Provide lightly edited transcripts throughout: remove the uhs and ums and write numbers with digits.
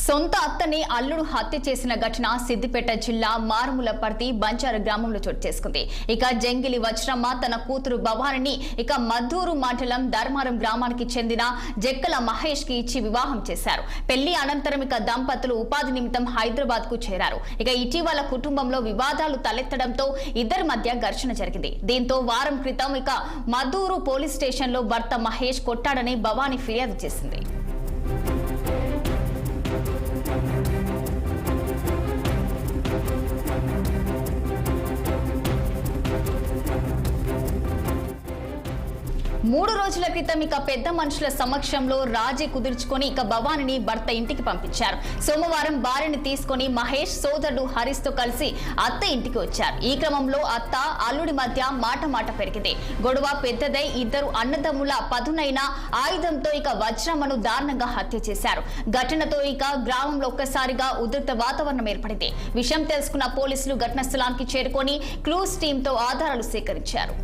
సొంత అత్తని అల్లుడు హత్య చేసిన ఘటన సిద్దిపేట జిల్లా మారుమూలపర్తి బంజారా గ్రామంలో చోటు చేసుకుంది. ఇక జంగిలి వజ్రమ్మ తన కూతురు భవానిని మద్దూరు మండలం ధర్మారం గ్రామానికి చెందిన జక్కల మహేష్ కి ఇచ్చి వివాహం చేశారు. పెళ్లి అనంతరం దంపతులు ఉపాధి నిమిత్తం హైదరాబాద్ కు చేరారు. ఇటీవల కుటుంబంలో వివాదాలు తలెత్తడంతో ఇద్దరి మధ్య ఘర్షణ జరిగింది. దీంతో వారం క్రితం మద్దూరు పోలీస్ స్టేషన్ లో భర్త మహేష్ కొట్టాడని భవాని ఫిర్యాదు చేసింది. మూడు రోజుల క్రితం పెద్ద మనుషుల సమక్షంలో రాజీ కుదుర్చుకొని భవానిని భర్త ఇంటికి పంపించారు. సోమవారం భార్యని తీసుకొని మహేష్ సోదరుడు హరీష్ తో కలిసి అత్త ఇంటికి వచ్చారు. ఈ క్రమంలో అత్త అల్లుడి మధ్య మాట పెరిగింది. గొడవ పెద్దదై ఇద్దరు అన్నదమ్ముల పదునైన ఆయుధంతో వజ్రమ్మను దారుణంగా హత్య చేశారు. ఘటనతో గ్రామంలో ఒక్కసారిగా ఉద్రిక్త వాతావరణం ఏర్పడింది. విషయం తెలుసుకున్న పోలీసులు ఘటనా స్థలానికి చేరుకొని క్లూస్ టీంతో ఆధారాలు సేకరించారు.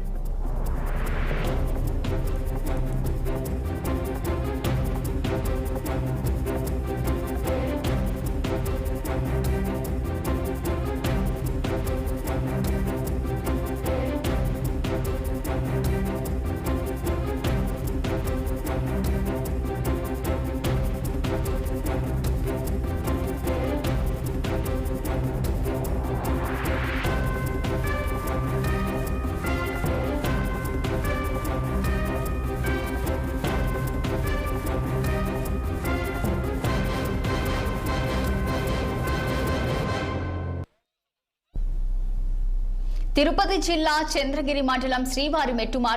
తిరుపతి జిల్లా చంద్రగిరి మండలం శ్రీవారి మెట్టు